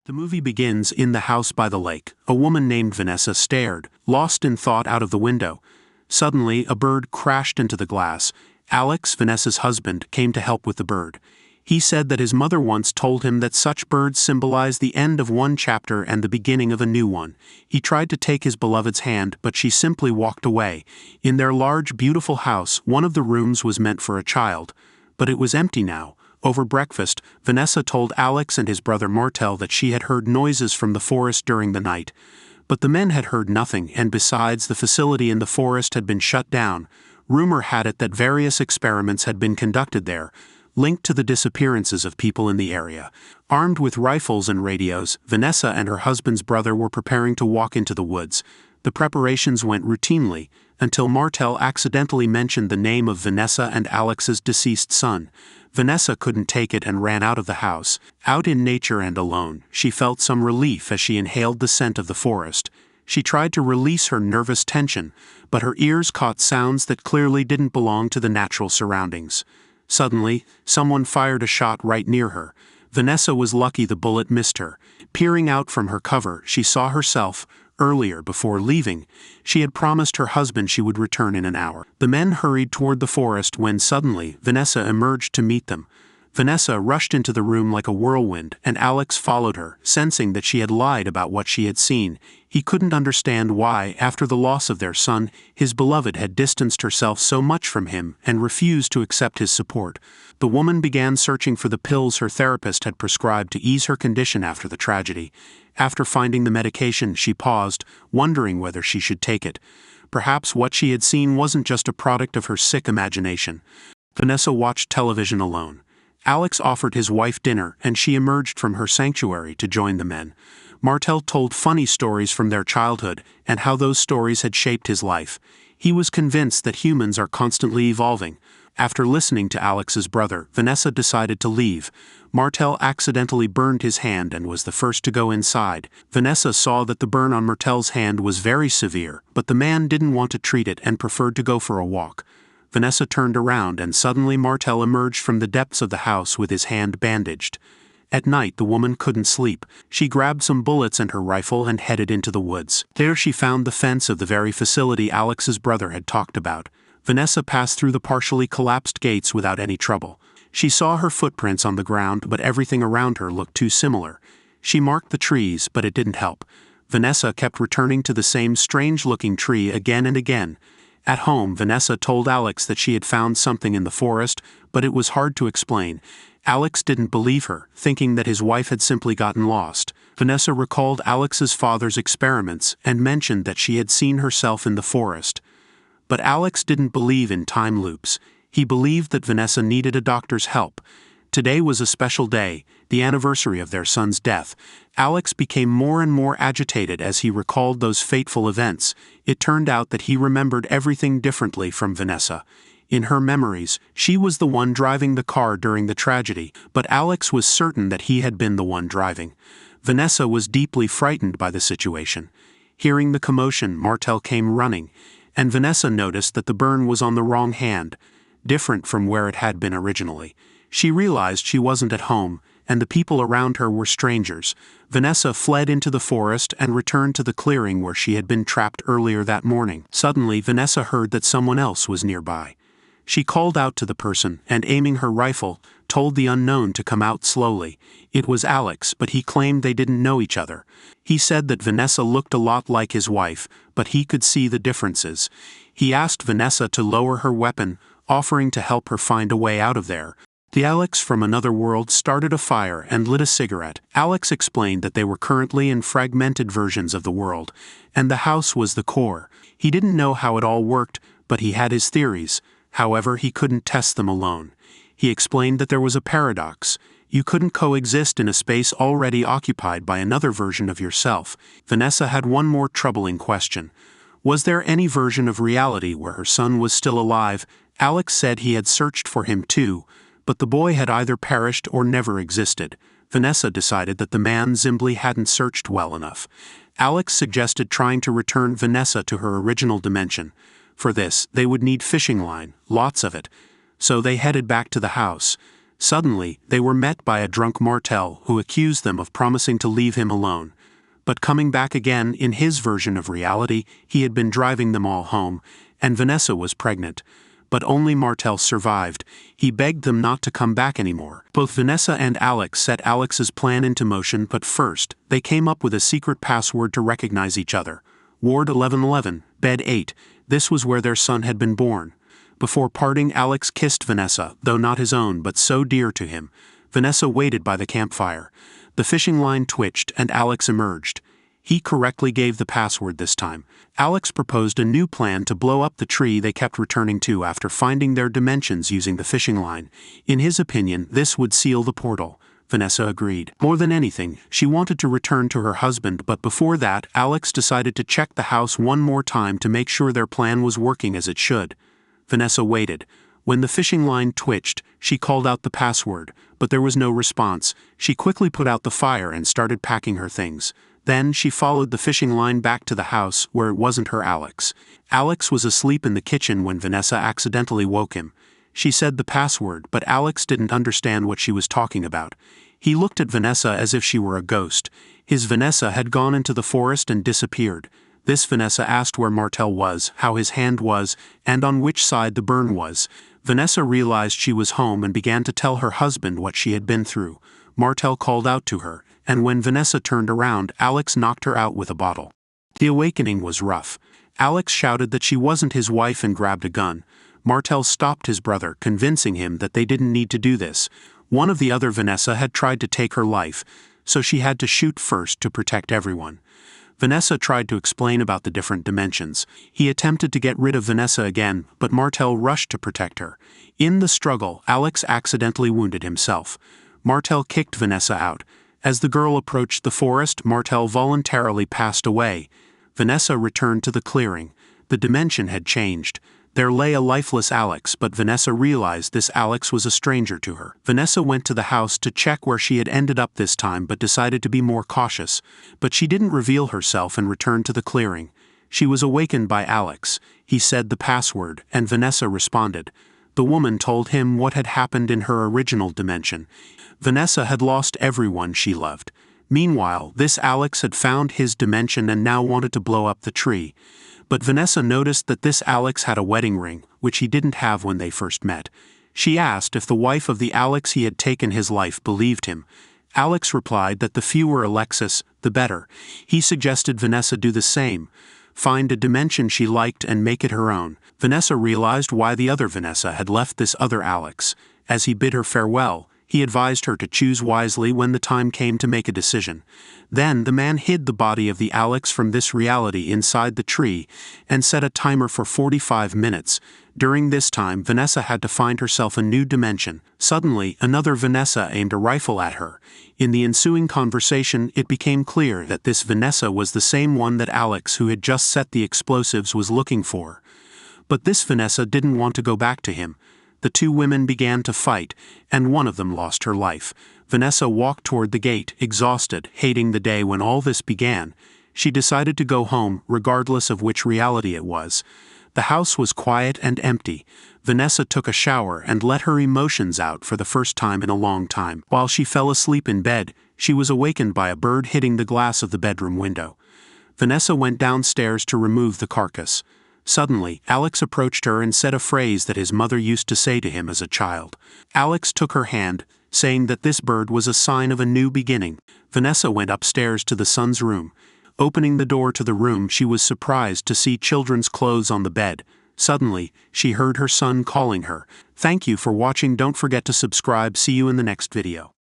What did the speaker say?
The movie begins in the house by the lake. A woman named Vanessa stared, lost in thought, out of the window. Suddenly, a bird crashed into the glass. Alex, Vanessa's husband, came to help with the bird. He said that his mother once told him that such birds symbolize the end of one chapter and the beginning of a new one. He tried to take his beloved's hand, but she simply walked away. In their large, beautiful house, one of the rooms was meant for a child. But it was empty now. Over breakfast, Vanessa told Alex and his brother Martel that she had heard noises from the forest during the night. But the men had heard nothing, and besides, the facility in the forest had been shut down. Rumor had it that various experiments had been conducted there, linked to the disappearances of people in the area. Armed with rifles and radios, Vanessa and her husband's brother were preparing to walk into the woods. The preparations went routinely, until Martel accidentally mentioned the name of Vanessa and Alex's deceased son. Vanessa couldn't take it and ran out of the house. Out in nature and alone, she felt some relief as she inhaled the scent of the forest. She tried to release her nervous tension, but her ears caught sounds that clearly didn't belong to the natural surroundings. Suddenly, someone fired a shot right near her. Vanessa was lucky the bullet missed her. Peering out from her cover, she saw herself. Earlier, before leaving, she had promised her husband she would return in an hour. The men hurried toward the forest when suddenly Vanessa emerged to meet them. Vanessa rushed into the room like a whirlwind, and Alex followed her, sensing that she had lied about what she had seen. He couldn't understand why, after the loss of their son, his beloved had distanced herself so much from him and refused to accept his support. The woman began searching for the pills her therapist had prescribed to ease her condition after the tragedy. After finding the medication, she paused, wondering whether she should take it. Perhaps what she had seen wasn't just a product of her sick imagination. Vanessa watched television alone. Alex offered his wife dinner, and she emerged from her sanctuary to join the men. Martel told funny stories from their childhood and how those stories had shaped his life. He was convinced that humans are constantly evolving. After listening to Alex's brother, Vanessa decided to leave. Martel accidentally burned his hand and was the first to go inside. Vanessa saw that the burn on Martel's hand was very severe, but the man didn't want to treat it and preferred to go for a walk. Vanessa turned around and suddenly Martel emerged from the depths of the house with his hand bandaged. At night the woman couldn't sleep. She grabbed some bullets and her rifle and headed into the woods. There she found the fence of the very facility Alex's brother had talked about. Vanessa passed through the partially collapsed gates without any trouble. She saw her footprints on the ground, but everything around her looked too similar. She marked the trees, but it didn't help. Vanessa kept returning to the same strange-looking tree again and again. At home, Vanessa told Alex that she had found something in the forest, but it was hard to explain. Alex didn't believe her, thinking that his wife had simply gotten lost. Vanessa recalled Alex's father's experiments and mentioned that she had seen herself in the forest. But Alex didn't believe in time loops. He believed that Vanessa needed a doctor's help. Today was a special day, the anniversary of their son's death. Alex became more and more agitated as he recalled those fateful events. It turned out that he remembered everything differently from Vanessa. In her memories, she was the one driving the car during the tragedy, but Alex was certain that he had been the one driving. Vanessa was deeply frightened by the situation. Hearing the commotion, Martel came running, and Vanessa noticed that the burn was on the wrong hand, different from where it had been originally. She realized she wasn't at home, and the people around her were strangers. Vanessa fled into the forest and returned to the clearing where she had been trapped earlier that morning. Suddenly, Vanessa heard that someone else was nearby. She called out to the person, and aiming her rifle, told the unknown to come out slowly. It was Alex, but he claimed they didn't know each other. He said that Vanessa looked a lot like his wife, but he could see the differences. He asked Vanessa to lower her weapon, offering to help her find a way out of there. The Alex from another world started a fire and lit a cigarette. Alex explained that they were currently in fragmented versions of the world, and the house was the core. He didn't know how it all worked, but he had his theories. However, he couldn't test them alone. He explained that there was a paradox. You couldn't coexist in a space already occupied by another version of yourself. Vanessa had one more troubling question. Was there any version of reality where her son was still alive? Alex said he had searched for him too, but the boy had either perished or never existed. Vanessa decided that the man simply hadn't searched well enough. Alex suggested trying to return Vanessa to her original dimension. For this, they would need fishing line, lots of it. So they headed back to the house. Suddenly, they were met by a drunk Martel who accused them of promising to leave him alone. But coming back again in his version of reality, he had been driving them all home, and Vanessa was pregnant. But only Martel survived. He begged them not to come back anymore. Both Vanessa and Alex set Alex's plan into motion, but first, they came up with a secret password to recognize each other. Ward 1111, Bed 8. This was where their son had been born. Before parting, Alex kissed Vanessa, though not his own but so dear to him. Vanessa waited by the campfire. The fishing line twitched and Alex emerged. He correctly gave the password this time. Alex proposed a new plan to blow up the tree they kept returning to after finding their dimensions using the fishing line. In his opinion, this would seal the portal. Vanessa agreed. More than anything, she wanted to return to her husband, but before that, Alex decided to check the house one more time to make sure their plan was working as it should. Vanessa waited. When the fishing line twitched, she called out the password, but there was no response. She quickly put out the fire and started packing her things. Then she followed the fishing line back to the house where it wasn't her Alex. Alex was asleep in the kitchen when Vanessa accidentally woke him. She said the password, but Alex didn't understand what she was talking about. He looked at Vanessa as if she were a ghost. His Vanessa had gone into the forest and disappeared. This Vanessa asked where Martel was, how his hand was, and on which side the burn was. Vanessa realized she was home and began to tell her husband what she had been through. Martel called out to her, and when Vanessa turned around, Alex knocked her out with a bottle. The awakening was rough. Alex shouted that she wasn't his wife and grabbed a gun. Martel stopped his brother, convincing him that they didn't need to do this. One of the other Vanessa had tried to take her life, so she had to shoot first to protect everyone. Vanessa tried to explain about the different dimensions. He attempted to get rid of Vanessa again, but Martel rushed to protect her. In the struggle, Alex accidentally wounded himself. Martel kicked Vanessa out. As the girl approached the forest, Martel voluntarily passed away. Vanessa returned to the clearing. The dimension had changed. There lay a lifeless Alex, but Vanessa realized this Alex was a stranger to her. Vanessa went to the house to check where she had ended up this time but decided to be more cautious. But she didn't reveal herself and returned to the clearing. She was awakened by Alex. He said the password, and Vanessa responded. The woman told him what had happened in her original dimension. Vanessa had lost everyone she loved. Meanwhile, this Alex had found his dimension and now wanted to blow up the tree. But Vanessa noticed that this Alex had a wedding ring, which he didn't have when they first met. She asked if the wife of the Alex he had taken his life believed him. Alex replied that the fewer Alexis, the better. He suggested Vanessa do the same. Find a dimension she liked and make it her own. Vanessa realized why the other Vanessa had left this other Alex. As he bid her farewell, he advised her to choose wisely when the time came to make a decision. Then the man hid the body of the Alex from this reality inside the tree and set a timer for 45 minutes. During this time, Vanessa had to find herself a new dimension. Suddenly, another Vanessa aimed a rifle at her. In the ensuing conversation, it became clear that this Vanessa was the same one that Alex, who had just set the explosives, was looking for. But this Vanessa didn't want to go back to him. The two women began to fight, and one of them lost her life. Vanessa walked toward the gate, exhausted, hating the day when all this began. She decided to go home, regardless of which reality it was. The house was quiet and empty. Vanessa took a shower and let her emotions out for the first time in a long time. While she fell asleep in bed, she was awakened by a bird hitting the glass of the bedroom window. Vanessa went downstairs to remove the carcass. Suddenly, Alex approached her and said a phrase that his mother used to say to him as a child. Alex took her hand, saying that this bird was a sign of a new beginning. Vanessa went upstairs to the son's room. Opening the door to the room, she was surprised to see children's clothes on the bed. Suddenly, she heard her son calling her. Thank you for watching. Don't forget to subscribe. See you in the next video.